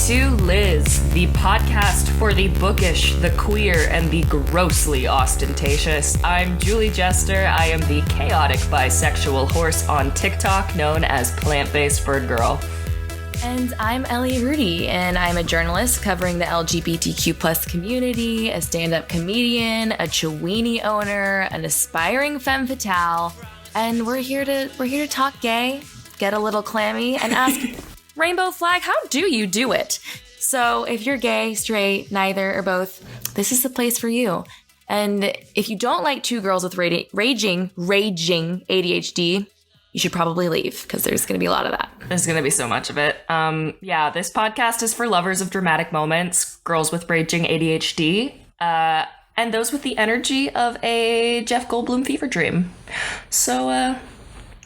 to Liz, the podcast for the bookish, the queer, and the grossly ostentatious. I'm Julie Jester. I am the chaotic bisexual horse on TikTok known as Plant-Based Bird Girl. And I'm Ellie Rudy, and I'm a journalist covering the LGBTQ plus community, a stand-up comedian, a Chewini owner, an aspiring femme fatale, and we're here to talk gay, get a little clammy, and ask Rainbow Flag, how do you do it? So if you're gay, straight, neither, or both, this is the place for you. And if you don't like two girls with raging ADHD, you should probably leave because there's going to be a lot of that. There's going to be so much of it. This podcast is for lovers of dramatic moments, girls with raging ADHD, and those with the energy of a Jeff Goldblum fever dream. So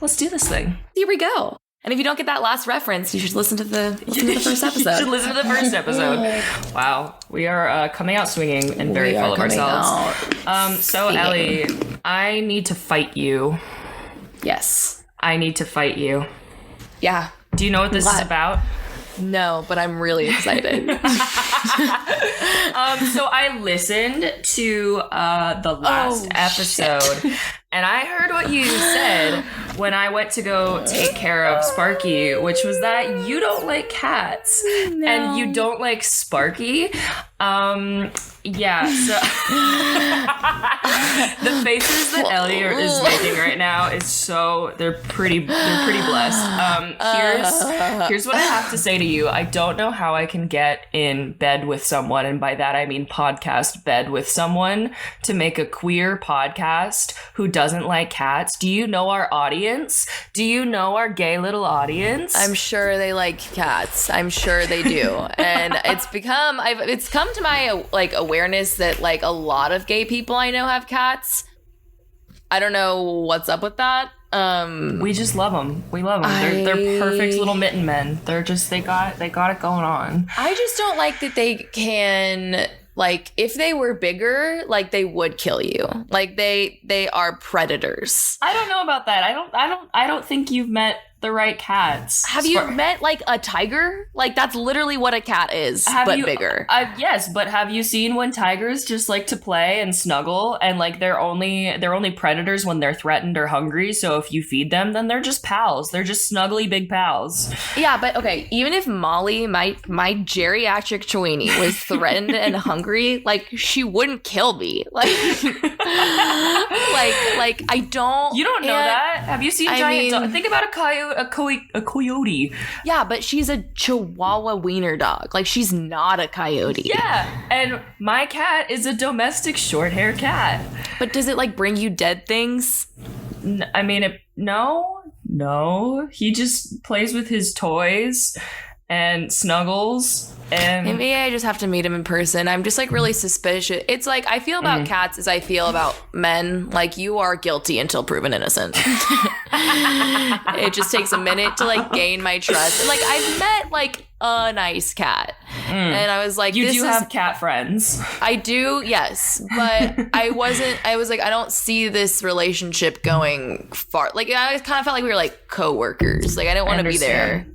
let's do this thing. Here we go. And if you don't get that last reference, you should listen to the first episode. You should listen to the first episode. Wow. We are coming out swinging and very full of ourselves. So, Ellie, I need to fight you. Yes. I need to fight you. Yeah. Do you know what this is about? No, but I'm really excited. So I listened to the last episode, and I heard what you said when I went to go take care of Sparky, which was that you don't like cats and you don't like Sparky. So the faces that Ellie is making right now is they're pretty blessed. Here's what I have to say to you. I don't know how I can get in bed with someone, and by that I mean podcast bed with someone, to make a queer podcast who doesn't like cats. Do you know our audience? Do you know our gay little audience? I'm sure they like cats. I'm sure they do. And it's come to my awareness that a lot of gay people I know have cats. I don't know what's up with that. We just love them. We love them. They're perfect little mitten men. They got it going on. I just don't like that they can, if they were bigger, they would kill you. They are predators. I don't know about that. I don't think you've met the right cats. Have you met a tiger? That's literally what a cat is, bigger. Yes, but have you seen when tigers just like to play and snuggle, and they're only predators when they're threatened or hungry? So if you feed them, then they're just pals. They're just snuggly big pals. Yeah, but okay, even if Molly, my geriatric Chewini, was threatened and hungry, she wouldn't kill me. I don't. You don't know that? Have you seen giant dogs? Think about a coyote. Yeah, but she's a Chihuahua wiener dog. She's not a coyote. Yeah, and my cat is a domestic short-haired cat. But does it bring you dead things? No. He just plays with his toys and snuggles. And maybe I just have to meet him in person. I'm just really suspicious. It's I feel about cats as I feel about men. You are guilty until proven innocent. It just takes a minute to gain my trust. And I've met a nice cat, and I was you do have cat friends. I do, yes, but I was I don't see this relationship going far. I kind of felt we were co-workers. I didn't want to be there.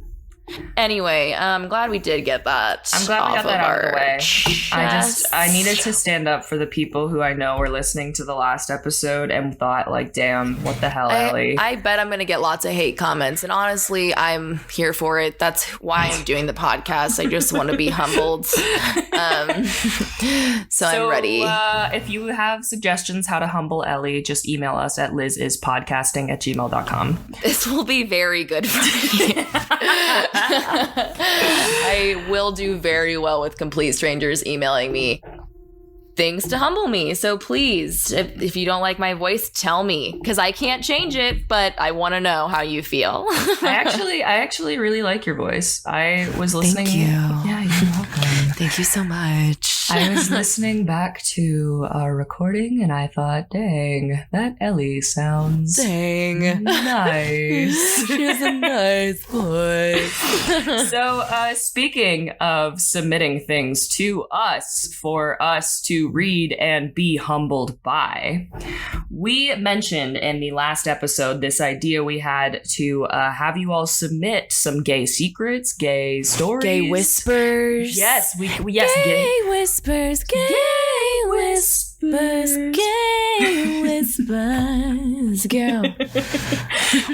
Anyway, I'm glad we did get that. I'm glad we got that out of the way. Chest. I needed to stand up for the people who I know were listening to the last episode and thought damn, what the hell, Ellie? I bet I'm gonna get lots of hate comments, and honestly, I'm here for it. That's why I'm doing the podcast. I just want to be humbled. So I'm ready. If you have suggestions how to humble Ellie, just email us at lizispodcasting@gmail.com. This will be very good for me. I will do very well with complete strangers emailing me things to humble me. So please, if you don't like my voice, tell me, because I can't change it, but I want to know how you feel. I actually really like your voice. I was listening. Thank you. Yeah, you're welcome. Thank you so much. I was listening back to our recording and I thought, dang, that Ellie sounds nice. She has a nice voice. So, speaking of submitting things to us for us to read and be humbled by, we mentioned in the last episode this idea we had to have you all submit some gay secrets, gay stories, Gay whispers. Yes, Gay whispers, gay whispers, gay whispers, girl.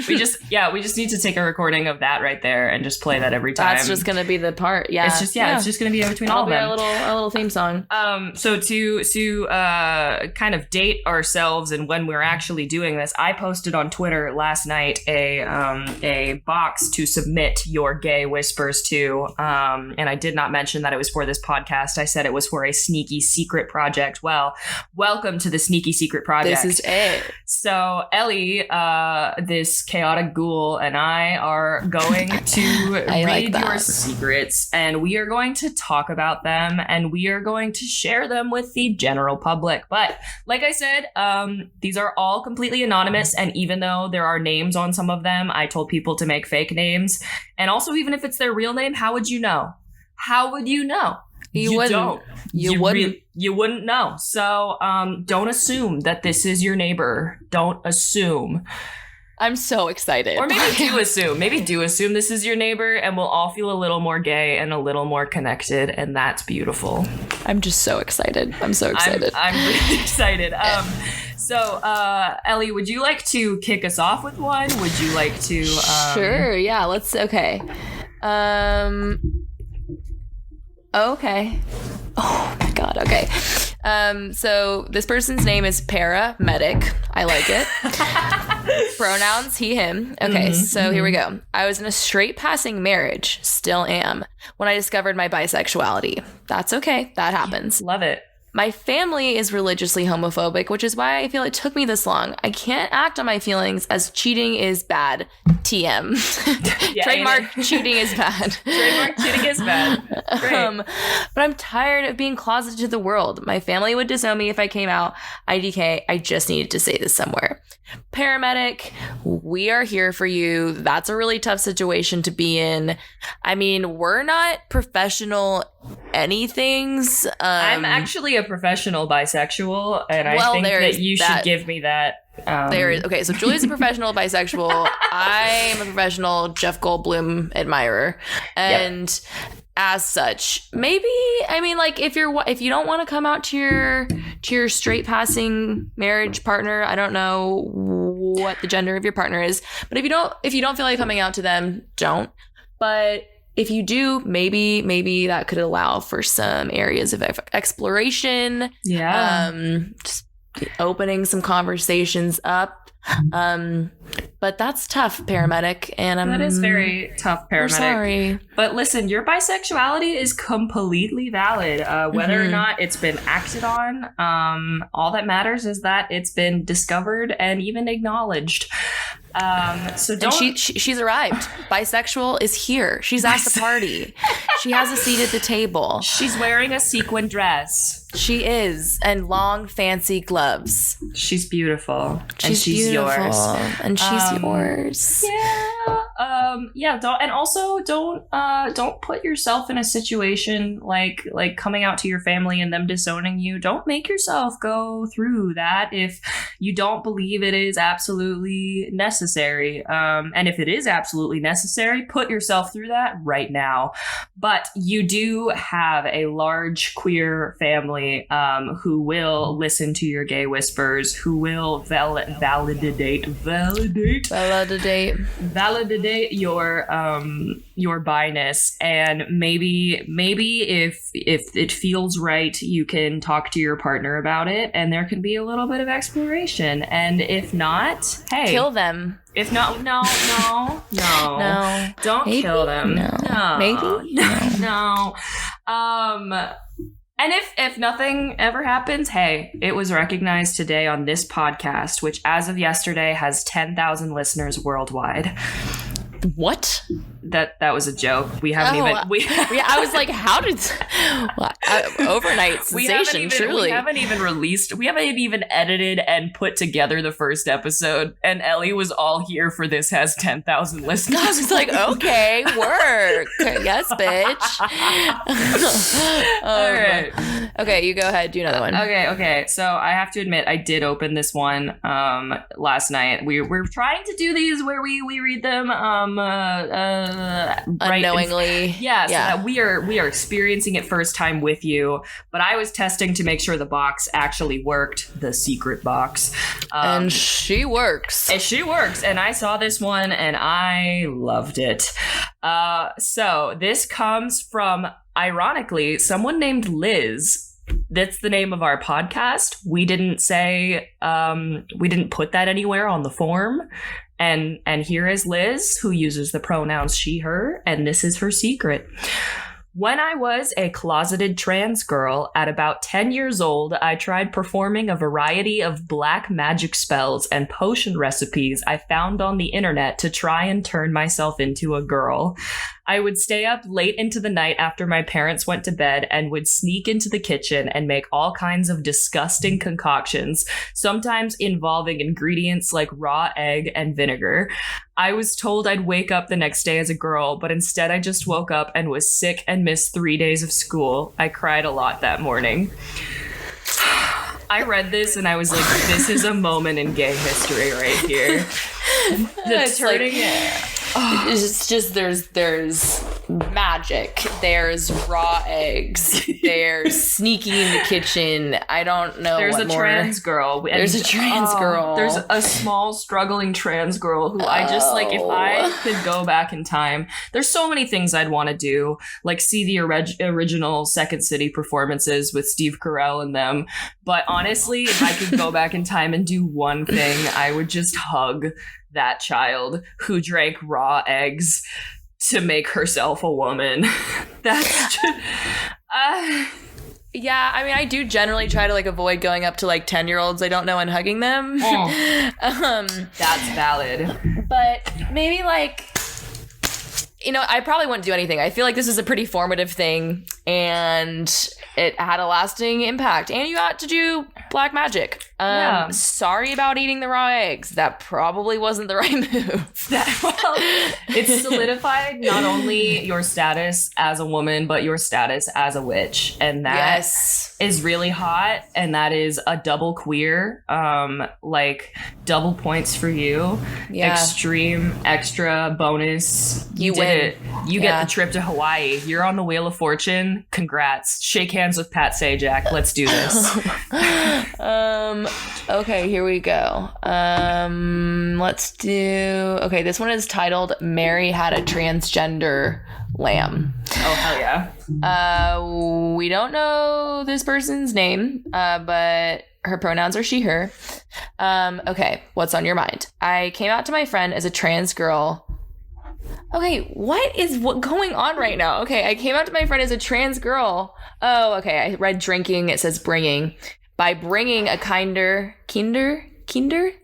we just need to take a recording of that right there and just play that every time. That's just gonna be the part. Yeah, it's just gonna be in between all of them. Our little theme song. So to kind of date ourselves and when we're actually doing this, I posted on Twitter last night a box to submit your gay whispers to, and I did not mention that it was for this podcast. I said it was for a sneaky secret project. Well, welcome to the sneaky secret project. This is it. So Ellie, this chaotic ghoul, and I are going to read your secrets, and we are going to talk about them, and we are going to share them with the general public. But like I said, these are all completely anonymous, and even though there are names on some of them, I told people to make fake names. And also, even if it's their real name, how would you know? How would you know? You wouldn't. You wouldn't know. So don't assume that this is your neighbor. Don't assume. I'm so excited. Or maybe do assume. Maybe do assume this is your neighbor, and we'll all feel a little more gay and a little more connected, and that's beautiful. I'm just so excited. I'm so excited. I'm really excited. So, Ellie, would you like to kick us off with one? Would you like to? Sure. Yeah. Let's. Okay. Okay. Oh my God. Okay. So this person's name is paramedic. I like it. Pronouns he, him. Okay. So here we go. I was in a straight passing marriage, still am, when I discovered my bisexuality. That's okay. That happens. Love it. My family is religiously homophobic, which is why I feel it took me this long. I can't act on my feelings as cheating is bad. TM. Yeah, Trademark cheating is bad. Trademark cheating is bad. Great. But I'm tired of being closeted to the world. My family would disown me if I came out. IDK, I just needed to say this somewhere. Paramedic, we are here for you. That's a really tough situation to be in. I mean, we're not professional anythings. I'm actually a professional bisexual, and I think that you should give me that. Okay, so Julie's a professional bisexual. I'm a professional Jeff Goldblum admirer, and as such, maybe, I mean, like, if you don't want to come out to your straight passing marriage partner, I don't know what the gender of your partner is, but if you don't feel like coming out to them, don't. But if you do, maybe that could allow for some areas of exploration. Yeah. Just opening some conversations up. But that's tough, paramedic, and that is very tough, paramedic. Sorry, but listen, your bisexuality is completely valid. Whether or not it's been acted on, all that matters is that it's been discovered and even acknowledged. So don't. And she's arrived. Bisexual is here. She's at the party. She has a seat at the table. She's wearing a sequin dress. She is, and long fancy gloves. She's beautiful. She's beautiful, yours. And she's yours. Yeah. Don't put yourself in a situation like coming out to your family and them disowning you. Don't make yourself go through that if you don't believe it is absolutely necessary. And if it is absolutely necessary, put yourself through that right now. But you do have a large queer family who will listen to your gay whispers, who will validate your bi-ness, and maybe if it feels right, you can talk to your partner about it, and there can be a little bit of exploration. And if not, hey, kill them. If not, no, don't kill them. No, maybe no. And if nothing ever happens, hey, it was recognized today on this podcast, which as of yesterday has 10,000 listeners worldwide. What? That was a joke. We haven't I was like, how did overnight sensation? We haven't even edited and put together the first episode, and Ellie was all here for this. Has 10,000 listeners. I was like, okay, work. Yes, bitch. All right. Okay, you go ahead. Do another one. Okay. So I have to admit, I did open this one last night. We're trying to do these where we read them unknowingly. So that we are experiencing it first time with you. But I was testing to make sure the box actually worked, the secret box. And she works. And I saw this one and I loved it. So this comes from, ironically, someone named Liz. That's the name of our podcast. We didn't say, we didn't put that anywhere on the form. And here is Liz, who uses the pronouns she, her, and this is her secret. When I was a closeted trans girl at about 10 years old, I tried performing a variety of black magic spells and potion recipes I found on the internet to try and turn myself into a girl. I would stay up late into the night after my parents went to bed and would sneak into the kitchen and make all kinds of disgusting concoctions, sometimes involving ingredients like raw egg and vinegar. I was told I'd wake up the next day as a girl, but instead I just woke up and was sick and missed 3 days of school. I cried a lot that morning. I read this and I was like, this is a moment in gay history right here. It's just there's magic, there's raw eggs, there's sneaking in the kitchen. I don't know. There's a trans girl. There's a trans girl. There's a small struggling trans girl who I just like. If I could go back in time, there's so many things I'd want to do, like see the original Second City performances with Steve Carell and them. But honestly, if I could go back in time and do one thing, I would just hug that child who drank raw eggs to make herself a woman. That's just, yeah, I mean, I do generally try to like avoid going up to like 10-year-olds I don't know and hugging them. That's valid. But maybe like, you know, I probably wouldn't do anything. I feel like this is a pretty formative thing and it had a lasting impact. And you got to do black magic. Sorry about eating the raw eggs. That probably wasn't the right move. It solidified not only your status as a woman, but your status as a witch. And that is really hot. And that is a double queer, like double points for you. Yeah. Extreme, extra bonus. You did it. You get the trip to Hawaii. You're on the Wheel of Fortune. Congrats. Shake hands with Pat Sajak. Let's do this. Okay, here we go. Let's do... Okay, this one is titled Mary Had a Transgender Lamb. Oh, hell yeah. We don't know this person's name, but her pronouns are she, her. Okay, what's on your mind? I came out to my friend as a trans girl. Okay, what going on right now? Okay, I came out to my friend as a trans girl. Oh, okay, I read drinking. It says bringing. By bringing a kinder egg?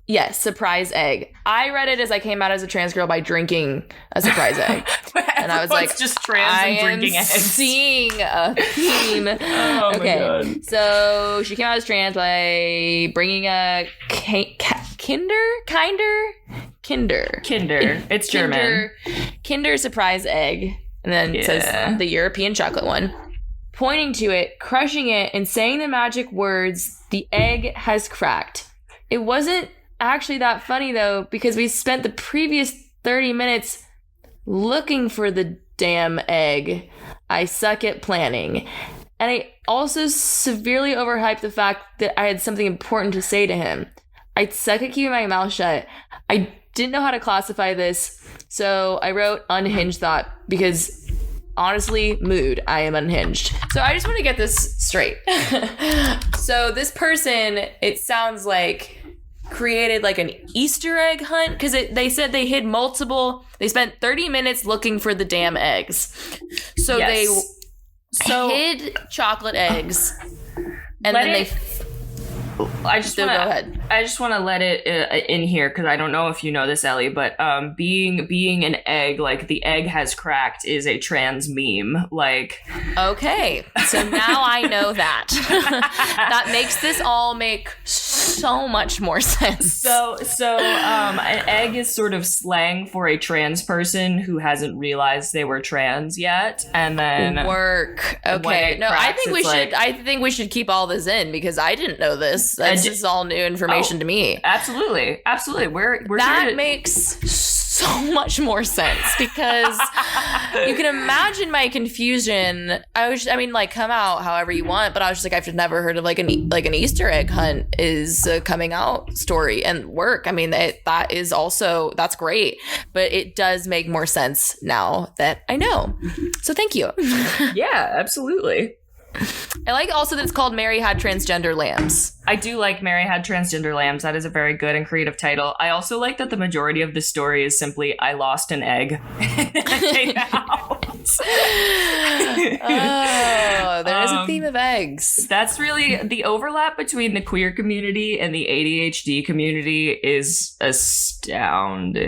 Yes, surprise egg. I read it as I came out as a trans girl by drinking a surprise egg. And I was like, just trans and drinking eggs. Seeing a theme. Oh okay. My God. So she came out as trans by bringing a kinder. It's German. Kinder surprise egg. And then it says the European chocolate one. Pointing to it, crushing it, and saying the magic words, the egg has cracked. It wasn't actually that funny, though, because we spent the previous 30 minutes looking for the damn egg. I suck at planning. And I also severely overhyped the fact that I had something important to say to him. I suck at keeping my mouth shut. I didn't know how to classify this, so I wrote unhinged thought because... honestly, mood. I am unhinged. So I just want to get this straight. So this person, it sounds like, created like an Easter egg hunt because they said they hid multiple. They spent 30 minutes looking for the damn eggs. So they hid chocolate eggs, and then I just So wanna, go ahead. I just want to let it in here because I don't know if you know this, Ellie, but being an egg, like the egg has cracked, is a trans meme. Like, Okay, so now I know that. That makes this all make so much more sense. so an egg is sort of slang for a trans person who hasn't realized they were trans yet, and then Work. Okay. No, cracks, I think we it's should. like- I think we should keep all this in because I didn't know this. That's just all new information to me. Absolutely. We're That here to- makes so much more sense because you can imagine my confusion. I mean, like, come out however you want, but I was just like, I've just never heard of like an Easter egg hunt is a coming out story and work. I mean, that is also, that's great, but it does make more sense now that I know. So thank you. Yeah, absolutely. I like also that it's called Mary Had Transgender Lambs. I do like Mary Had Transgender Lambs. That is a very good and creative title. I also like that the majority of the story is simply I lost an egg. It came out. Oh, there is a theme of eggs. That's really the overlap between the queer community and the ADHD community is astounding.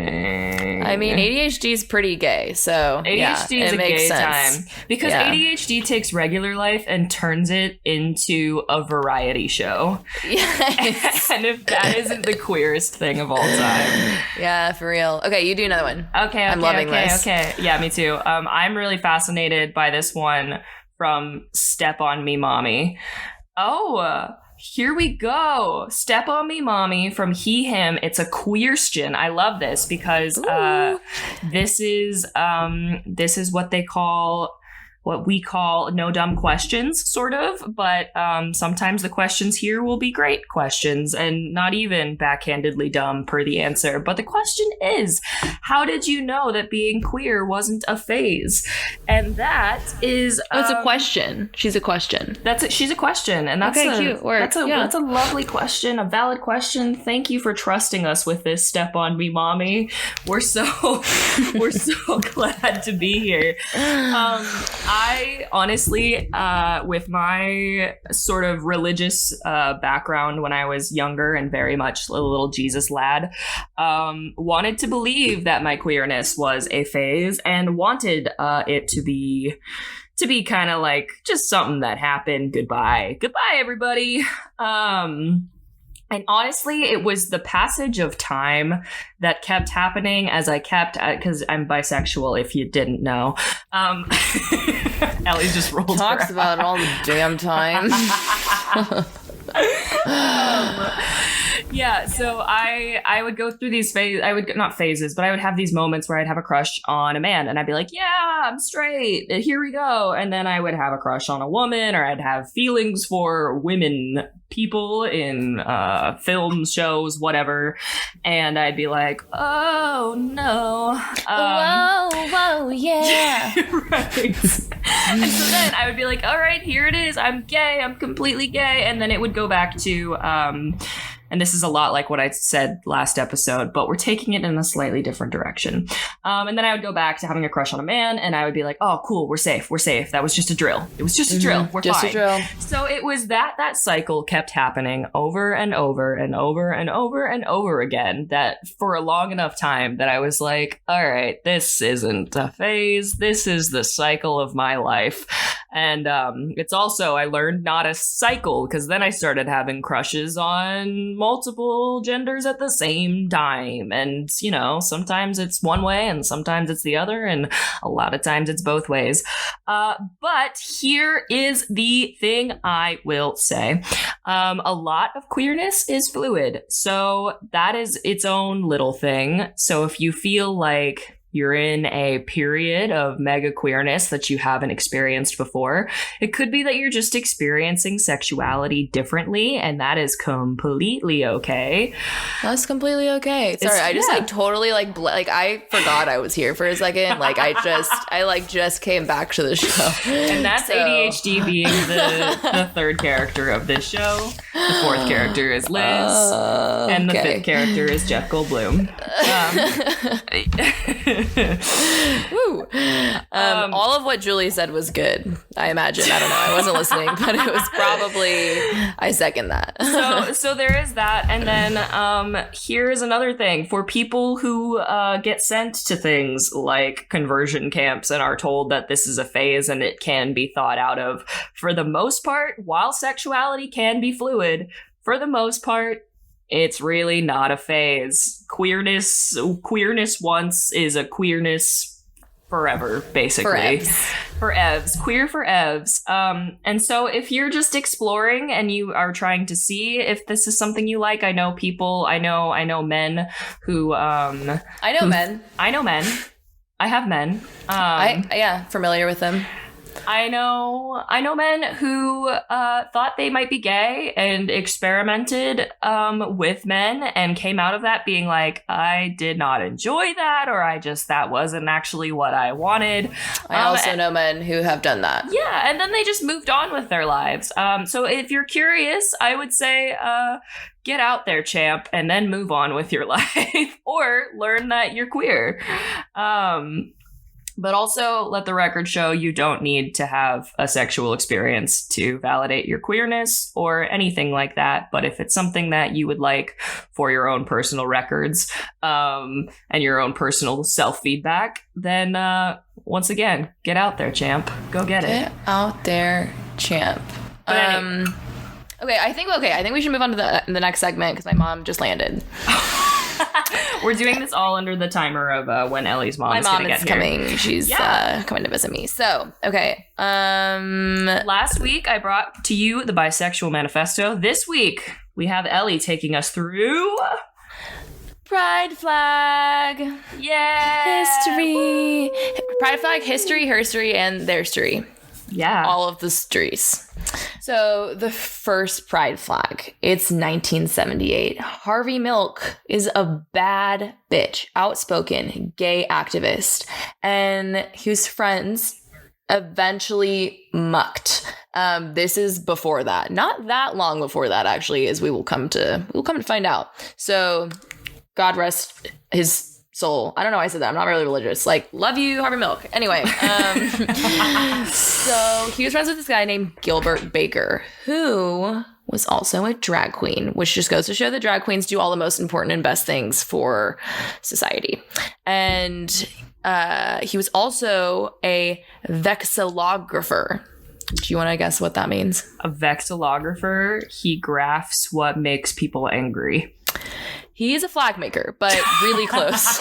I mean, ADHD is pretty gay, so ADHD yeah, is it a makes gay sense. time because Yeah. ADHD takes regular life and turns it into a variety show. Yes. And if that isn't the queerest thing of all time. Yeah, for real. Okay, you do another one. Okay, I'm loving okay, this. okay. Yeah, me too. I'm really fascinated by this one from Step On Me Mommy. Oh, here we go. Step On Me Mommy from He Him. It's a queerstion. I love this because this is what we call no dumb questions, sort of, but sometimes the questions here will be great questions and not even backhandedly dumb per the answer. But the question is, how did you know that being queer wasn't a phase? And that is... It's a question. She's a question. She's a question, and that's Okay, cute. Work. That's a lovely question, a valid question. Thank you for trusting us with this. Step On Me Mommy. We're so glad to be here. I honestly, with my sort of religious background when I was younger and very much a little Jesus lad, wanted to believe that my queerness was a phase and wanted it to be kind of like just something that happened. Goodbye, everybody. And honestly, it was the passage of time that kept happening as I kept, because I'm bisexual, if you didn't know. Ellie just rolled Talks her about it all the damn time. Yeah, so I would go through these phases. Not phases, but I would have these moments where I'd have a crush on a man, and I'd be like, "Yeah, I'm straight. Here we go." And then I would have a crush on a woman, or I'd have feelings for women, people in films, shows, whatever, and I'd be like, "Oh no, whoa, yeah." right." And so then I would be like, "All right, here it is. I'm gay. I'm completely gay," and then it would go back to and this is a lot like what I said last episode, but we're taking it in a slightly different direction. And then I would go back to having a crush on a man, and I would be like, "Oh, cool, we're safe. That was just a drill. It was just a drill. We're just fine." a drill. So it was that cycle kept happening over and over and over and over and over again, that for a long enough time that I was like, all right, this isn't a phase. This is the cycle of my life. And it's also, I learned not a cycle, because then I started having crushes on multiple genders at the same time. And, you know, sometimes it's one way and sometimes it's the other. And a lot of times it's both ways. But here is the thing I will say. A lot of queerness is fluid. So that is its own little thing. So if you feel like you're in a period of mega queerness that you haven't experienced before, it could be that you're just experiencing sexuality differently, and that is completely okay. That's completely okay. Sorry, I just like totally like I forgot I was here for a second. Like I just came back to the show. And that's ADHD being the third character of this show. The fourth character is Liz. And the fifth character is Jeff Goldblum. Woo. All of what Julie said was good, I imagine. I don't know. I wasn't listening, but it was probably, I second that. So there is that. And then here's another thing. For people who get sent to things like conversion camps and are told that this is a phase and it can be thought out of, for the most part, while sexuality can be fluid, for the most part, it's really not a phase. Queerness once is a queerness forever, basically. For evs. Queer for evs. And so if you're just exploring and you are trying to see if this is something you like, I know men who I know men. I have men. Familiar with them. I know men who thought they might be gay and experimented with men and came out of that being like, I did not enjoy that, or that wasn't actually what I wanted. I also know men who have done that. Yeah, and then they just moved on with their lives. So if you're curious, I would say get out there, champ, and then move on with your life, or learn that you're queer. But also let the record show you don't need to have a sexual experience to validate your queerness or anything like that. But if it's something that you would like for your own personal records and your own personal self-feedback, then once again, get out there, champ. Go get it. Get out there, champ. Okay, I think we should move on to the next segment because my mom just landed. We're doing this all under the timer of when Ellie's mom is going to get here. Coming. She's coming to visit me. So, okay. Last week, I brought to you the Bisexual Manifesto. This week, we have Ellie taking us through... Pride flag. Yeah. History. Pride flag, history, herstory, and their story. Yeah. All of the stories. So the first pride flag, it's 1978. Harvey Milk is a bad bitch, outspoken, gay activist, and his friends eventually mucked. This is before that. Not that long before that, actually, as we'll come to find out. So God rest his soul. I don't know why I said that. I'm not really religious. Like, love you, Harvey Milk. Anyway, so he was friends with this guy named Gilbert Baker, who was also a drag queen, which just goes to show that drag queens do all the most important and best things for society. And he was also a vexillographer. Do you want to guess what that means? A vexillographer, he graphs what makes people angry. He is a flag maker, but really close.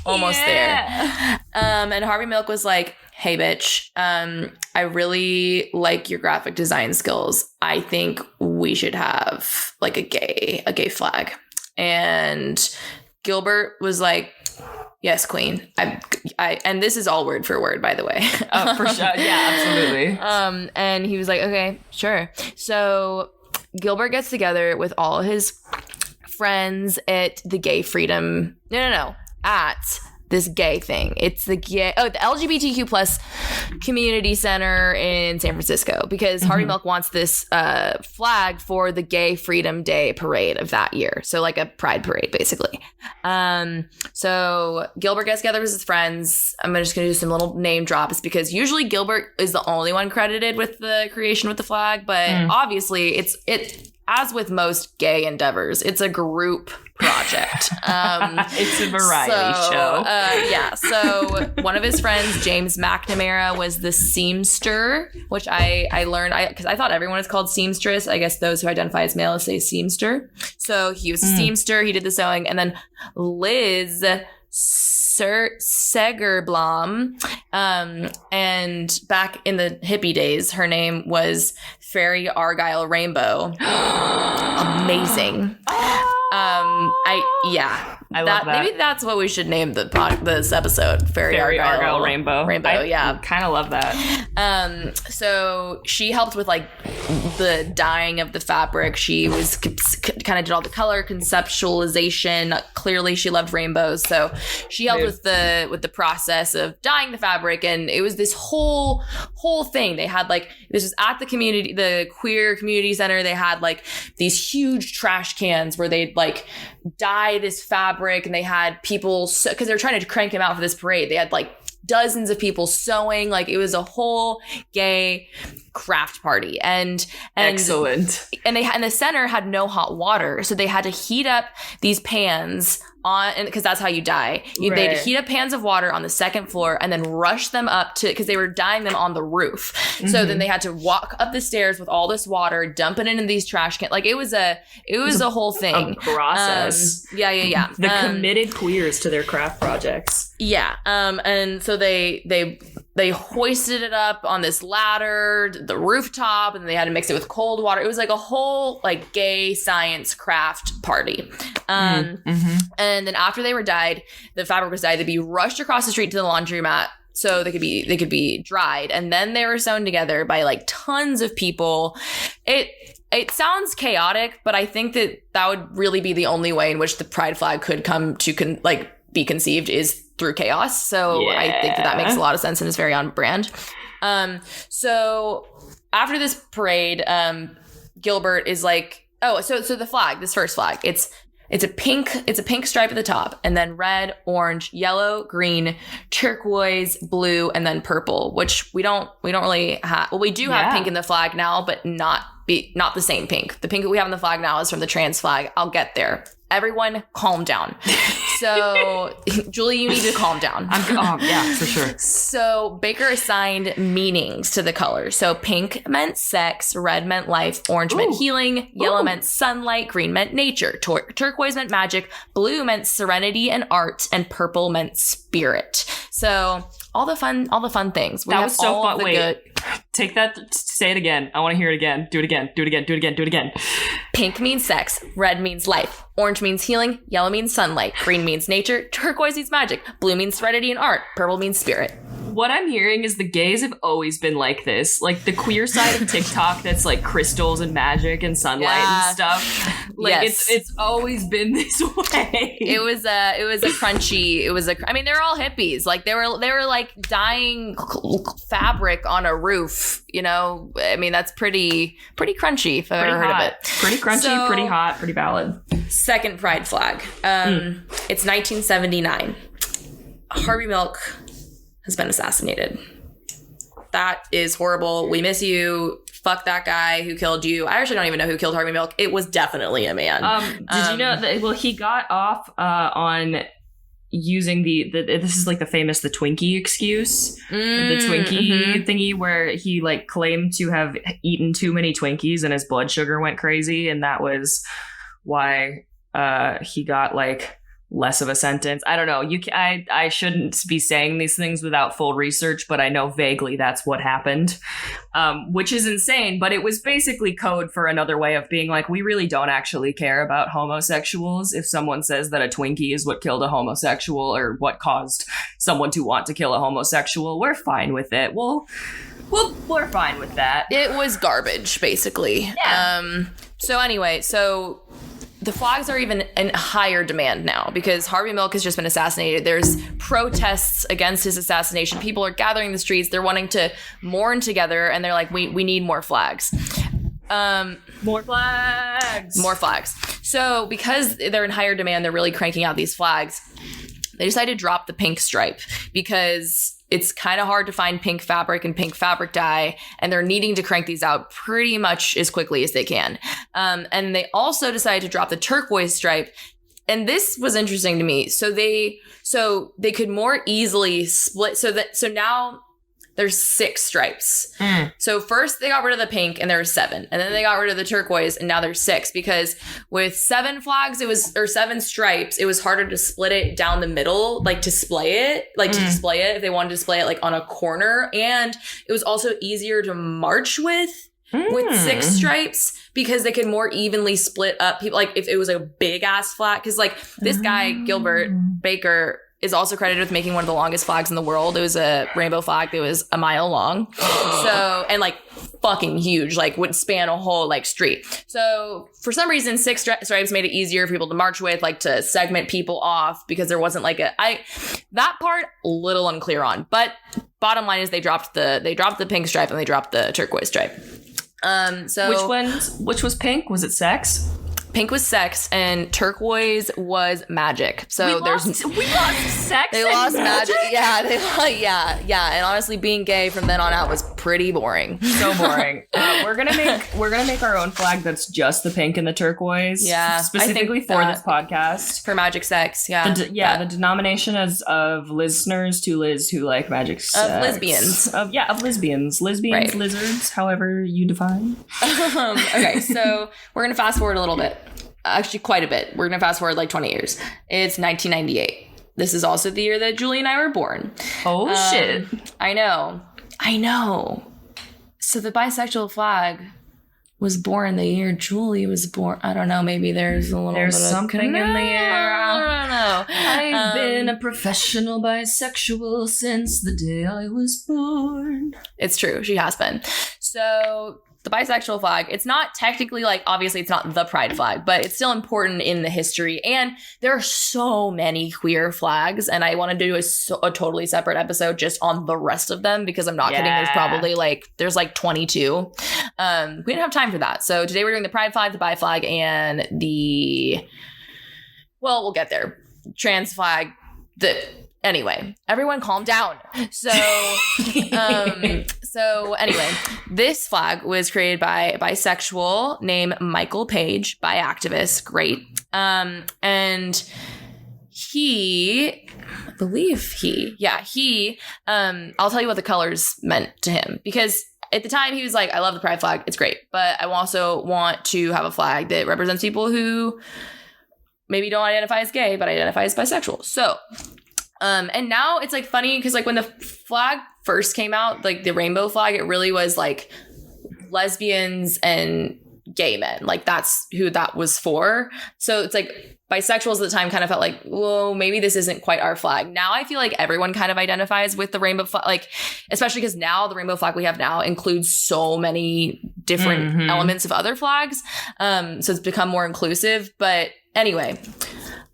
Almost there. And Harvey Milk was like, hey, bitch, I really like your graphic design skills. I think we should have like a gay flag. And Gilbert was like, yes, queen. I and this is all word for word, by the way. Oh, for sure. Yeah, absolutely. And he was like, okay, sure. So Gilbert gets together with all his friends at the gay freedom. No. At this gay thing. It's the LGBTQ plus community center in San Francisco, because Harvey Milk wants this flag for the Gay Freedom Day parade of that year. So like a pride parade, basically. So Gilbert gets together with his friends. I'm just going to do some little name drops because usually Gilbert is the only one credited with the creation with the flag. But obviously it as with most gay endeavors, it's a group project. It's a variety show. So one of his friends, James McNamara, was the seamster, which I learned because I thought everyone is called seamstress. I guess those who identify as male say seamster. So he was a seamster. He did the sewing. And then Liz Segerblom, and back in the hippie days, her name was Fairy Argyle Rainbow. Amazing. I love that. Maybe that's what we should name this episode. Fairy Argyle Rainbow. I kind of love that. So she helped with like the dyeing of the fabric. She was kind of did all the color conceptualization. Clearly she loved rainbows. So she helped with the process of dyeing the fabric. And it was this whole thing. They had like, this was at the queer community center. They had like these huge trash cans where they'd like dye this fabric, and they had people, because they were trying to crank him out for this parade. They had like dozens of people sewing. Like it was a whole gay craft party. And excellent. And the center had no hot water, so they had to heat up these pans because that's how you dye. They'd heat up pans of water on the second floor and then rush them up because they were dyeing them on the roof. Mm-hmm. So then they had to walk up the stairs with all this water, dump it into these trash cans. Like it was a whole thing. A process. Yeah. The committed queers to their craft projects. Yeah. And so they hoisted it up on this ladder, the rooftop, and they had to mix it with cold water. It was like a whole like gay science craft party. And then after they were dyed, the fabric was dyed, they'd be rushed across the street to the laundromat so they could be dried. And then they were sewn together by like tons of people. It sounds chaotic, but I think that would really be the only way in which the pride flag could come to be conceived is through chaos. So yeah. I think that makes a lot of sense and is very on brand. So after this parade, Gilbert is like, so the flag, this first flag, it's a pink stripe at the top, and then red, orange, yellow, green, turquoise, blue, and then purple, which we don't really have. Well, we do have pink in the flag now, but not the same pink. The pink that we have in the flag now is from the trans flag. I'll get there. Everyone calm down. So, Julie, you need to calm down. Yeah, for sure. So, Baker assigned meanings to the colors. So, pink meant sex, red meant life, orange meant healing, yellow meant sunlight, green meant nature, turquoise meant magic, blue meant serenity and art, and purple meant spirit. So, all the fun things. That was so fun. Wait, take that. Say it again. I want to hear it again. Do it again. Pink means sex. Red means life. Orange means healing. Yellow means sunlight. Green means nature. Turquoise means magic. Blue means serenity and art. Purple means spirit. What I'm hearing is the gays have always been like this. Like the queer side of TikTok that's like crystals and magic and sunlight and stuff. Like it's always been this way. It was a crunchy. I mean, they're all hippies. Like they were like dyeing fabric on a roof. You know, I mean, that's pretty crunchy if I've ever heard of it. Pretty crunchy, pretty hot, pretty valid. Second pride flag. It's 1979. Harvey Milk has been assassinated. That is horrible. We miss you. Fuck that guy who killed you. I actually don't even know who killed Harvey Milk. It was definitely a man. Did you know that? Well, he got off on using this is like the famous the Twinkie excuse, the Twinkie thingy, where he like claimed to have eaten too many Twinkies and his blood sugar went crazy, and that was why he got like less of a sentence. I don't know. I shouldn't be saying these things without full research, but I know vaguely that's what happened, which is insane. But it was basically code for another way of being like, we really don't actually care about homosexuals. If someone says that a Twinkie is what killed a homosexual or what caused someone to want to kill a homosexual, we're fine with it. We're fine with that. It was garbage, basically. Yeah. So anyway, the flags are even in higher demand now because Harvey Milk has just been assassinated. There's protests against his assassination. People are gathering in the streets. They're wanting to mourn together, and they're like, we need more flags. More flags. So because they're in higher demand, they're really cranking out these flags. They decided to drop the pink stripe because it's kind of hard to find pink fabric and pink fabric dye, and they're needing to crank these out pretty much as quickly as they can. And they also decided to drop the turquoise stripe. And this was interesting to me. So they could more easily split. So now there's 6 stripes. So first they got rid of the pink and there were 7, and then they got rid of the turquoise and now there's 6, because with 7 flags, 7 stripes, it was harder to split it down the middle, like to display it if they wanted to display it like on a corner. And it was also easier to march with 6 stripes, because they could more evenly split up people. Like if it was a big ass flag, because like this guy, Gilbert Baker, is also credited with making one of the longest flags in the world. It was a rainbow flag that was a mile long. So, and like fucking huge, like would span a whole like street. So for some reason, 6 stripes made it easier for people to march with, like to segment people off, because there wasn't like that part a little unclear on. But bottom line is they dropped the pink stripe and they dropped the turquoise stripe. So which was pink? Was it sex? Pink was sex and turquoise was magic. So we lost sex. They lost magic. Yeah, And honestly, being gay from then on out was pretty boring. So boring. We're gonna make our own flag that's just the pink and the turquoise. Yeah, specifically for this podcast for magic sex. Yeah, the denomination is of listeners to Liz who like magic sex. Of lesbians. Of lesbians, right. Lizards, however you define. Okay, so we're gonna fast forward a little bit. Actually, quite a bit. We're going to fast forward like 20 years. It's 1998. This is also the year that Julie and I were born. Oh, shit. I know. So the bisexual flag was born the year Julie was born. I don't know. Maybe there's something in the air. I don't know. I've been a professional bisexual since the day I was born. It's true. She has been. So the bisexual flag, it's not technically like, obviously it's not the pride flag, but it's still important in the history. And there are so many queer flags. And I want to do a totally separate episode just on the rest of them, because I'm not kidding. There's probably there's 22. We didn't have time for that. So today we're doing the pride flag, the bi flag, and we'll get there. Trans flag, anyway, everyone calm down. So anyway, this flag was created by a bisexual named Michael Page, bi activist, great. And I'll tell you what the colors meant to him, because at the time he was like, I love the pride flag, it's great, but I also want to have a flag that represents people who maybe don't identify as gay, but identify as bisexual. So and now it's like funny because like when the flag first came out, like the rainbow flag, it really was like lesbians and gay men. Like that's who that was for. So it's like bisexuals at the time kind of felt like, whoa, maybe this isn't quite our flag. Now I feel like everyone kind of identifies with the rainbow flag, like especially because now the rainbow flag we have now includes so many different elements of other flags. So it's become more inclusive. But anyway,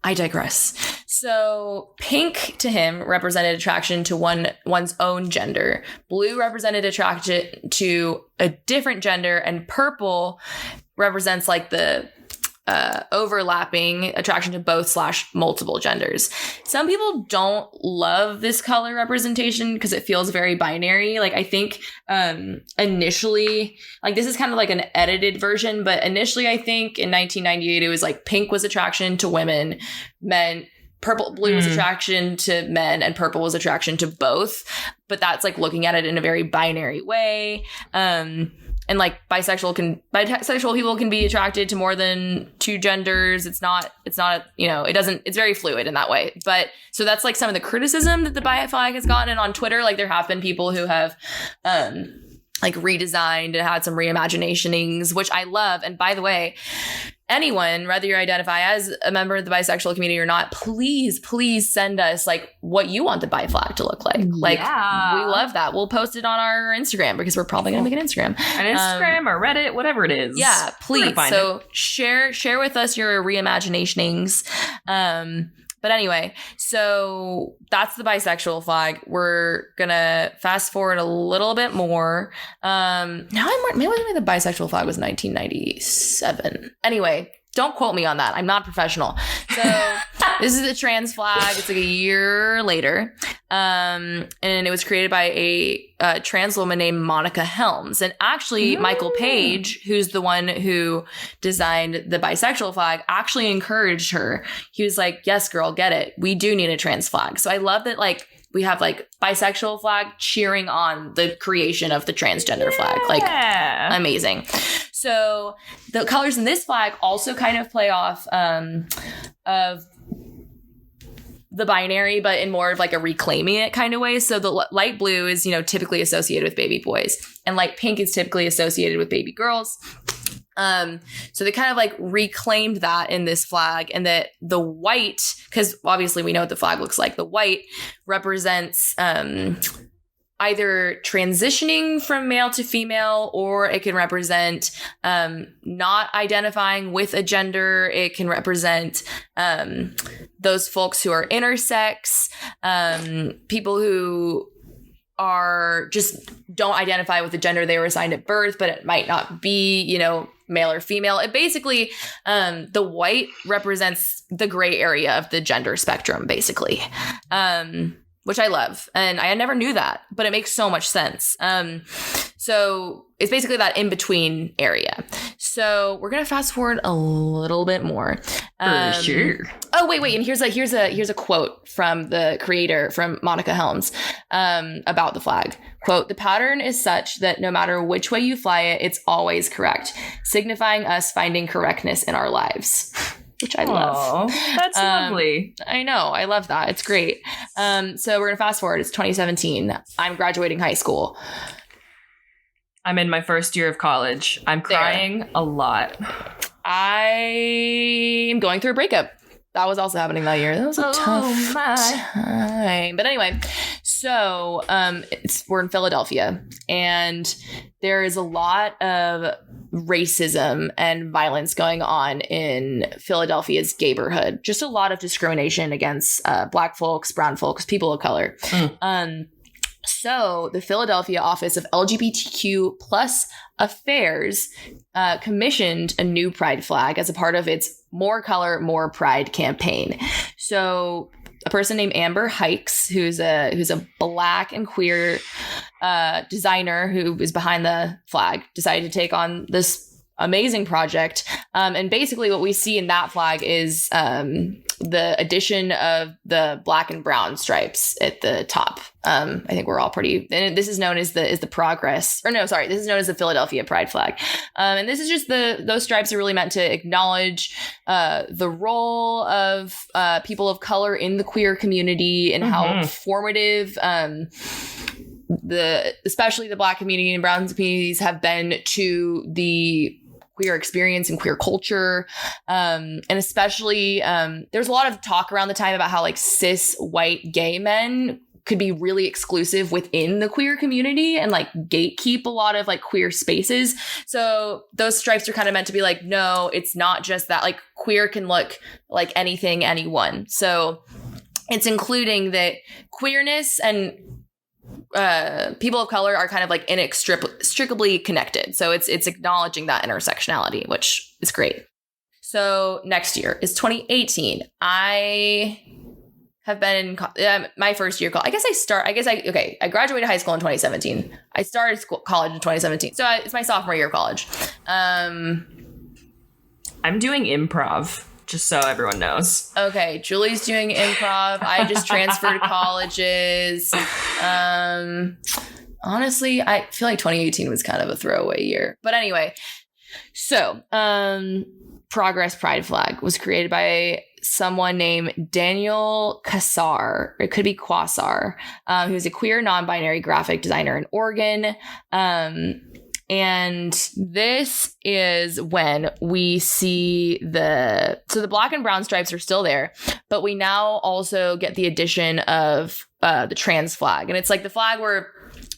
I digress. So pink to him represented attraction to one's own gender. Blue represented attraction to a different gender, and purple represents like the overlapping attraction to both / multiple genders. Some people don't love this color representation because it feels very binary. Like I think initially, like this is kind of like an edited version, but initially I think in 1998 it was like pink was attraction to women, men. Blue was attraction to men, and purple was attraction to both. But that's like looking at it in a very binary way. And like bisexual people can be attracted to more than 2 genders. It's not, it's very fluid in that way. But so that's like some of the criticism that the bi flag has gotten. And on Twitter, like there have been people who have, like redesigned and had some reimaginings, which I love. And by the way, anyone, whether you identify as a member of the bisexual community or not, please send us like what you want the bi flag to look like. Like, we love that. We'll post it on our Instagram because we're probably going to make an Instagram. Or Reddit, whatever it is. Yeah, please. So share with us your reimaginings. But anyway, so that's the bisexual flag. We're gonna fast forward a little bit more. Maybe the bisexual flag was 1997. Anyway, don't quote me on that. I'm not professional. So this is the trans flag. It's like a year later. And it was created by a trans woman named Monica Helms. And actually, Michael Page, who's the one who designed the bisexual flag, actually encouraged her. He was like, yes, girl, get it. We do need a trans flag. So I love that, like, we have like bisexual flag cheering on the creation of the transgender flag. Like, amazing. So the colors in this flag also kind of play off of the binary, but in more of like a reclaiming it kind of way. So the light blue is, typically associated with baby boys, and light pink is typically associated with baby girls. So they kind of like reclaimed that in this flag, and that the white, because obviously we know what the flag looks like. The white represents either transitioning from male to female, or it can represent not identifying with a gender. It can represent those folks who are intersex, people who are just don't identify with the gender they were assigned at birth, but it might not be, you know, male or female. It basically, the white represents the gray area of the gender spectrum, basically, which I love. And I never knew that, but it makes so much sense. So it's basically that in-between area. So we're going to fast forward a little bit more. For sure. Oh, wait. And here's a quote from the creator, from Monica Helms, about the flag. Quote, "The pattern is such that no matter which way you fly it, it's always correct, signifying us finding correctness in our lives." Which I love. That's lovely. I know. I love that. It's great. So we're going to fast forward. It's 2017. I'm graduating high school. I'm in my first year of college. I'm crying a lot. I am going through a breakup. That was also happening that year. That was a tough time. But anyway, so we're in Philadelphia, and there is a lot of racism and violence going on in Philadelphia's gayborhood. Just a lot of discrimination against Black folks, brown folks, people of color. So the Philadelphia Office of LGBTQ plus Affairs commissioned a new pride flag as a part of its More Color, More Pride campaign. So a person named Amber Hikes, who's a Black and queer designer who is behind the flag, decided to take on this amazing project. And basically what we see in that flag is the addition of the black and brown stripes at the top. I think we're all pretty, and this is known as the progress, or no, sorry, this is known as the Philadelphia Pride flag. And this is just those stripes are really meant to acknowledge the role of people of color in the queer community, and how formative especially the Black community and brown communities have been to the queer experience and queer culture. And especially, there's a lot of talk around the time about how like cis white gay men could be really exclusive within the queer community and like gatekeep a lot of like queer spaces. So those stripes are kind of meant to be like, no, it's not just that, like queer can look like anything, anyone. So it's including that queerness and people of color are kind of like inextricably connected. So it's acknowledging that intersectionality, which is great. So next year is 2018. I have been in my first year. I graduated high school in 2017. I started college in 2017. So it's my sophomore year of college. I'm doing improv. Just so everyone knows. Okay, Julie's doing improv. I just transferred colleges. Honestly, I feel like 2018 was kind of a throwaway year. But anyway, so Progress Pride Flag was created by someone named Daniel Kassar. It could be Quasar, who's a queer non-binary graphic designer in Oregon. And this is when we see the black and brown stripes are still there, but we now also get the addition of the trans flag. And it's like the flag where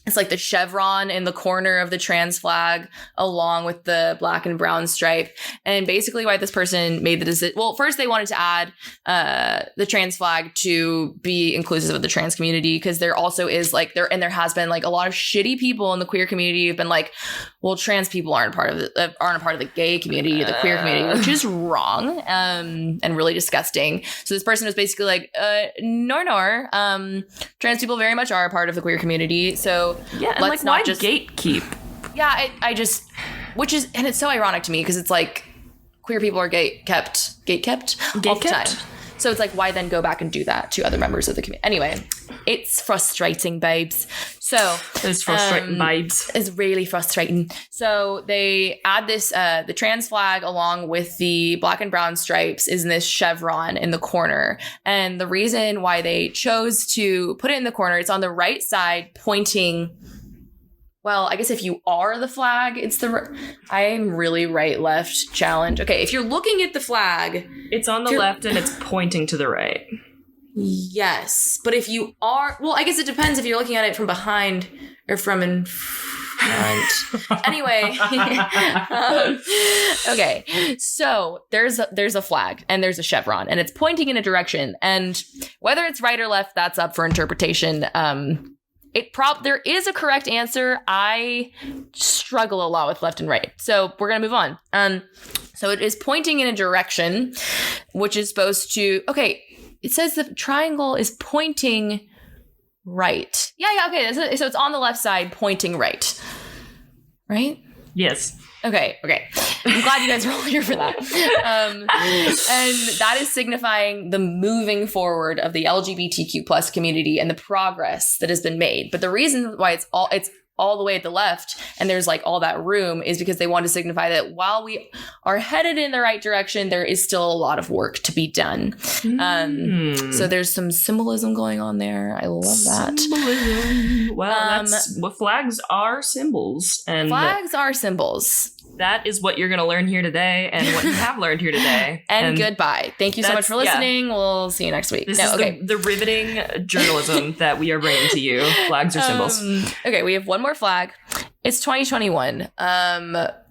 it's like the chevron in the corner of the trans flag along with the black and brown stripe. And basically why this person made the decision. Well, first they wanted to add the trans flag to be inclusive of the trans community, because there also is like there has been like a lot of shitty people in the queer community who've been like, well, trans people aren't a part of the gay community or the queer community, which is wrong and really disgusting. So this person was basically like, no, trans people very much are a part of the queer community. So yeah, and let's like, why not just gatekeep? Yeah, I just, which is, and it's so ironic to me because it's like queer people are gate kept all the time. So it's like, why then go back and do that to other members of the community? Anyway, it's frustrating, babes. So it's frustrating, babes. It's really frustrating. So they add this, the trans flag along with the black and brown stripes is in this chevron in the corner. And the reason why they chose to put it in the corner, it's on the right side pointing Well, I guess if you are the flag, it's the... I'm really right-left challenge. Okay, if you're looking at the flag... It's on the left and it's pointing to the right. Yes, but if you are... Well, I guess it depends if you're looking at it from behind or from in front. Anyway. Okay, so there's a flag and there's a chevron and it's pointing in a direction. And whether it's right or left, that's up for interpretation. There is a correct answer. I struggle a lot with left and right. So we're going to move on. So it is pointing in a direction, which is supposed to... Okay, it says the triangle is pointing right. Yeah, okay. So it's on the left side, pointing right. Right? Yes. Okay. I'm glad you guys are all here for that. And that is signifying the moving forward of the LGBTQ plus community and the progress that has been made. But the reason why it's all the way at the left and there's like all that room is because they want to signify that while we are headed in the right direction, there is still a lot of work to be done. So there's some symbolism going on there. I love that. Symbolism. Well, flags are symbols. And flags are symbols. That is what you're going to learn here today and what you have learned here today. And goodbye. Thank you so much for listening. Yeah. We'll see you next week. This is the riveting journalism that we are bringing to you. Flags are symbols. Okay, we have one more flag. It's 2021.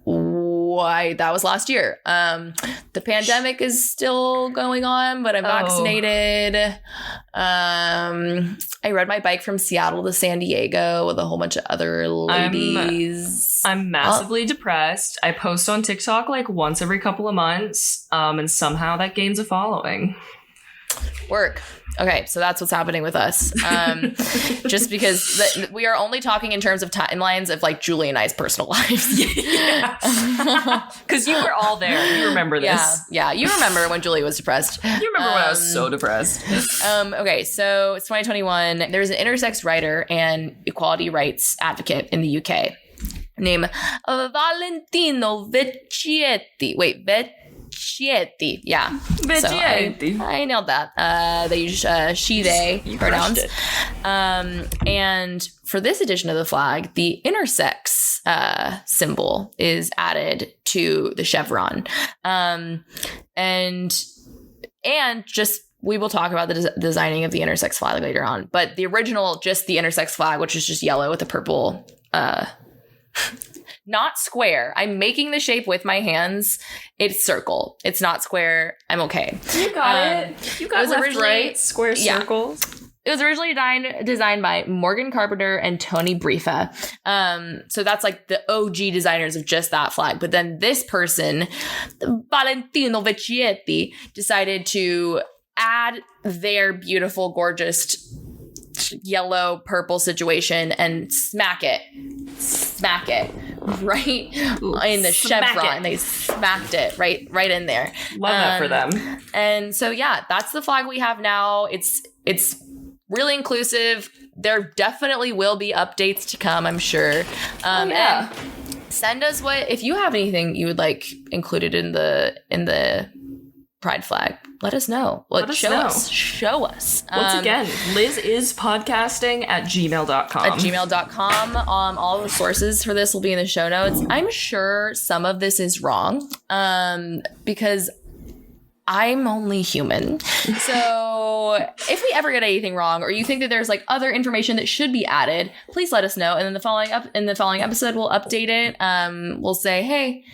Why? That was last year. The pandemic is still going on, but I'm vaccinated. I rode my bike from Seattle to San Diego with a whole bunch of other ladies. I'm massively depressed. I post on TikTok like once every couple of months, and somehow that gains a following. Work. Okay, so that's what's happening with us. Just because we are only talking in terms of timelines of like Julie and I's personal lives. Because you were all there. You remember this. Yeah. You remember when Julie was depressed. You remember when I was so depressed. Okay, so it's 2021. There's an intersex writer and equality rights advocate in the UK named Valentino Vecchietti. Vecchietti. Yeah. Vecchietti. So I nailed that. They use she, they pronouns. And for this edition of the flag, the intersex symbol is added to the chevron. And just we will talk about the designing of the intersex flag later on. But the original, just the intersex flag, which is just yellow with a purple not square. I'm making the shape with my hands. It's circle. It's not square. I'm okay. You got it. You got it. Left, right, square circles. It was originally designed by Morgan Carpenter and Tony Brifa. So that's like the OG designers of just that flag. But then this person, Valentino Vecchietti, decided to add their beautiful, gorgeous yellow purple situation and smack it right in the chevron. They smacked it right in there. Love that for them. And so that's the flag we have now. It's really inclusive. There definitely will be updates to come, I'm sure. And send us if you have anything you would like included in the pride flag. Let us know. Show us. Once again, Liz is podcasting at gmail.com. All the sources for this will be in the show notes. I'm sure some of this is wrong because I'm only human. So if we ever get anything wrong or you think that there's like other information that should be added, please let us know. And then in the following episode, we'll update it. We'll say, hey,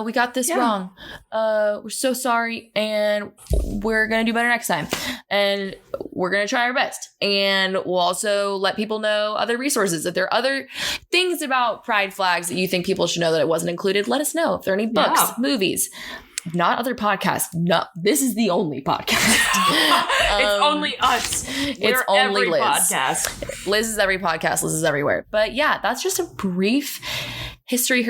we got this wrong. We're so sorry. And we're going to do better next time. And we're going to try our best. And we'll also let people know other resources. If there are other things about pride flags that you think people should know that it wasn't included, let us know. If there are any books, movies, not other podcasts. No, this is the only podcast. It's only us. It's only every Liz. Podcast. Liz is every podcast. Liz is everywhere. But that's just a brief history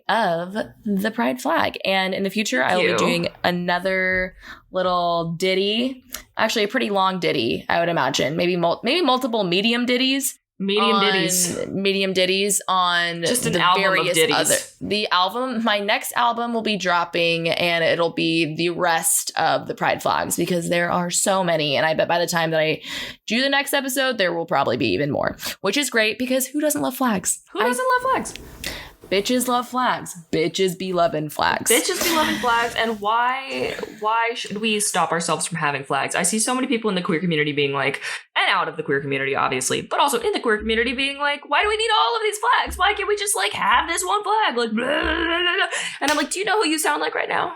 of the pride flag. And in the future, I will be doing another little ditty. Actually, a pretty long ditty, I would imagine. Maybe multiple medium ditties. medium ditties on just an the album various of ditties. the album. My next album will be dropping, and it'll be the rest of the Pride flags because there are so many, and I bet by the time that I do the next episode, there will probably be even more, which is great because who doesn't love flags? Who doesn't love flags? Bitches love flags. Bitches be loving flags. Bitches be loving flags. And why should we stop ourselves from having flags? I see so many people in the queer community being like, and out of the queer community, obviously, but also in the queer community being like, why do we need all of these flags? Why can't we just like have this one flag? Like, blah, blah, blah, blah. And I'm like, do you know who you sound like right now?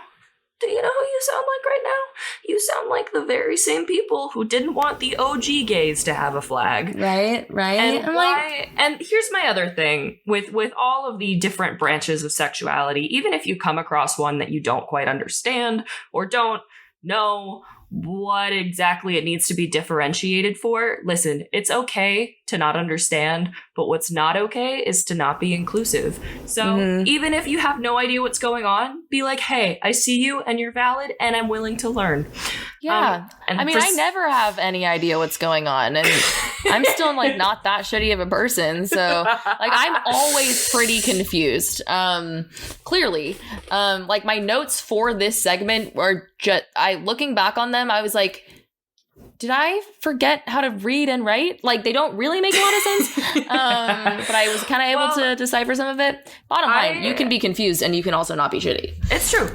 Do you know who you sound like right now? You sound like the very same people who didn't want the OG gays to have a flag. Right. And why? And here's my other thing with all of the different branches of sexuality, even if you come across one that you don't quite understand or don't know what exactly it needs to be differentiated for, listen, it's okay to not understand, but what's not okay is to not be inclusive. So even if you have no idea what's going on, be like, hey, I see you and you're valid and I'm willing to learn. Yeah. I mean, I never have any idea what's going on, and I'm still like not that shitty of a person. So like I'm always pretty confused. Clearly. Like my notes for this segment were just looking back on them, I was like, did I forget how to read and write? Like, they don't really make a lot of sense. But I was kind of able to decipher some of it. Bottom line, you can be confused and you can also not be shitty. It's true.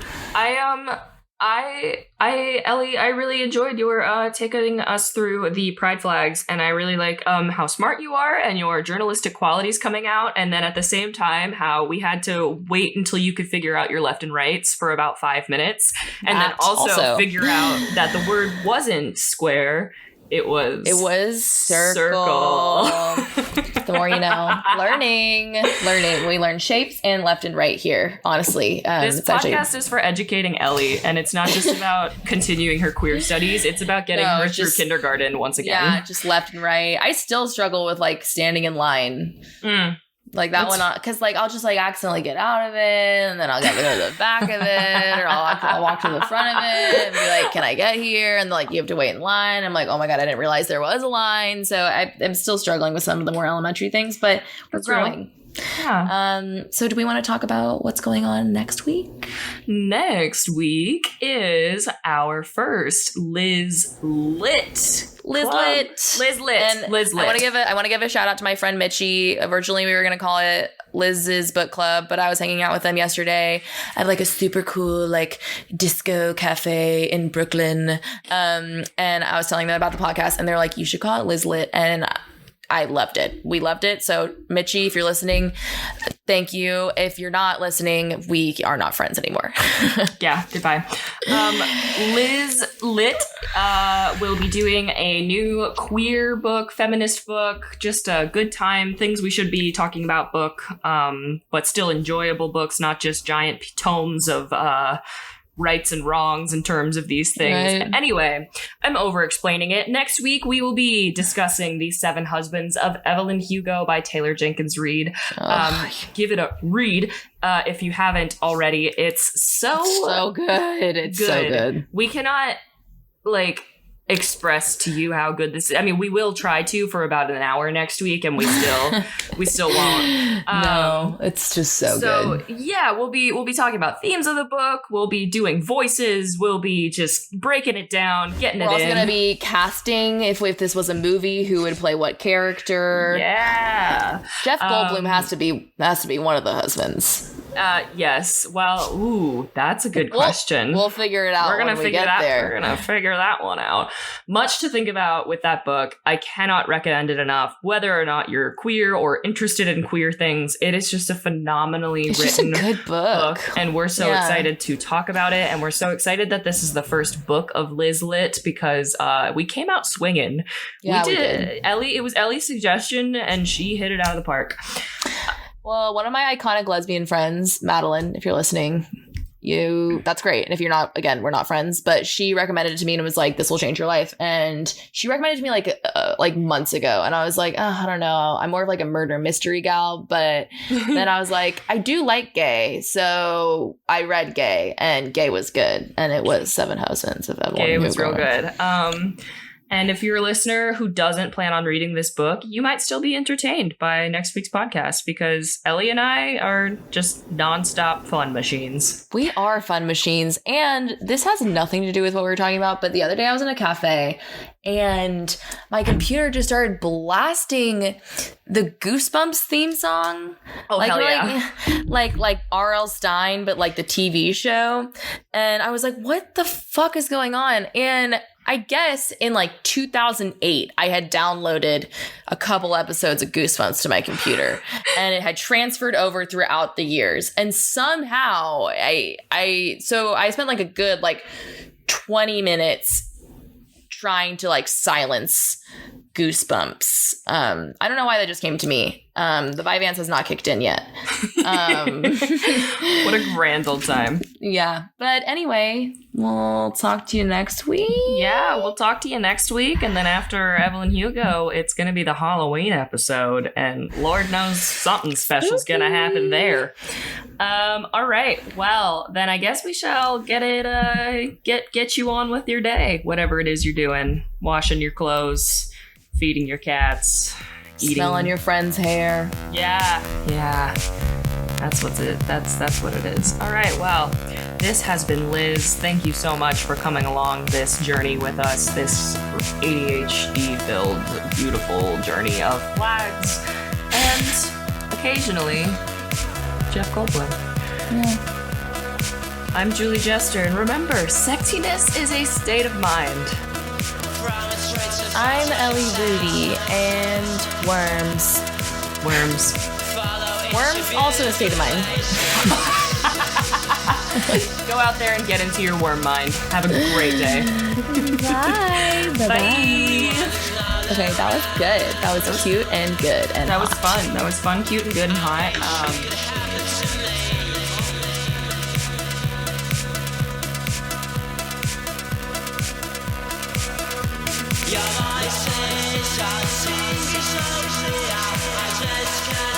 Ellie, I really enjoyed your taking us through the pride flags, and I really like how smart you are and your journalistic qualities coming out, and then at the same time how we had to wait until you could figure out your left and rights for about 5 minutes, and then also figure out that the word wasn't square. It was circle. The more you know. Learning. We learn shapes and left and right here, honestly. This podcast is for educating Ellie, and it's not just about continuing her queer studies. It's about getting her through kindergarten once again. Yeah, just left and right. I still struggle with, like, standing in line. Like that one, because like I'll just like accidentally get out of it, and then I'll get to the back of it, or I'll walk to the front of it and be like, "Can I get here?" And like you have to wait in line. I'm like, "Oh my god, I didn't realize there was a line." So I'm still struggling with some of the more elementary things, but we're growing. Yeah. So do we want to talk about what's going on next week? Next week is our first Liz Lit. And I want to give a shout out to my friend Mitchie. Originally, we were going to call it Liz's Book Club, but I was hanging out with them yesterday at like a super cool like disco cafe in Brooklyn. And I was telling them about the podcast, and they're like, "You should call it Liz Lit." And I loved it. We loved it. So Mitchie, if you're listening, thank you. If you're not listening, we are not friends anymore. Yeah, goodbye. Liz Lit will be doing a new queer book, feminist book, just a good time, things we should be talking about book, but still enjoyable books, not just giant tomes of rights and wrongs in terms of these things. Right. Anyway, I'm over-explaining it. Next week, we will be discussing The Seven Husbands of Evelyn Hugo by Taylor Jenkins Reid. Give it a read if you haven't already. It's so good. It's so good. We cannot, like, express to you how good this is. I mean, we will try to for about an hour next week, and we still won't. No, it's just so good. So yeah, we'll be talking about themes of the book. We'll be doing voices. We'll be just breaking it down, getting it in. We're also gonna be casting if this was a movie, who would play what character. Yeah, Jeff Goldblum has to be one of the husbands. Yes. Well, that's a good question. We'll figure it out. We're gonna figure that one out. Much to think about with that book. I cannot recommend it enough. Whether or not you're queer or interested in queer things, it is just a phenomenally written, just a good book. And we're so excited to talk about it. And we're so excited that this is the first book of Liz Lit, because we came out swinging. Yeah, we did. Ellie. It was Ellie's suggestion, and she hit it out of the park. Well, one of my iconic lesbian friends, Madeline, if you're listening, that's great. And if you're not, again, we're not friends, but she recommended it to me and was like, "This will change your life." And she recommended it to me like months ago. And I was like, I don't know. I'm more of like a murder mystery gal. But then I was like, I do like gay. So I read Gay, and Gay was good. And it was Seven Husbands of Evelyn Hugo. Gay was real good. And if you're a listener who doesn't plan on reading this book, you might still be entertained by next week's podcast because Ellie and I are just nonstop fun machines. We are fun machines. And this has nothing to do with what we were talking about. But the other day I was in a cafe and my computer just started blasting the Goosebumps theme song. Oh, hell yeah. Like R.L. Stine, but like the TV show. And I was like, what the fuck is going on? And I guess in like 2008, I had downloaded a couple episodes of Goosebumps to my computer and it had transferred over throughout the years. And somehow I spent like a good like 20 minutes trying to like silence Goosebumps. I don't know why that just came to me. The Vyvanse has not kicked in yet. What a grand old time. Yeah. But anyway, we'll talk to you next week. Yeah, we'll talk to you next week. And then after Evelyn Hugo, it's going to be the Halloween episode. And Lord knows something special's going to happen there. All right. Well, then I guess we shall get you on with your day. Whatever it is you're doing. Washing your clothes. Feeding your cats, eating. Smelling your friend's hair. Yeah. That's what it is. All right. Well, this has been Liz. Thank you so much for coming along this journey with us. This ADHD-filled, beautiful journey of flags and occasionally Jeff Goldblum. Yeah. I'm Julie Jester, and remember, sexiness is a state of mind. I'm Ellie Rudy, and worms. Worms, also a state of mind. Go out there and get into your worm mind. Have a great day. Bye. Bye. Okay, that was good. That was cute and good. And that was fun. That was fun, cute, and good and hot. Your voices are singing so clear, I just can't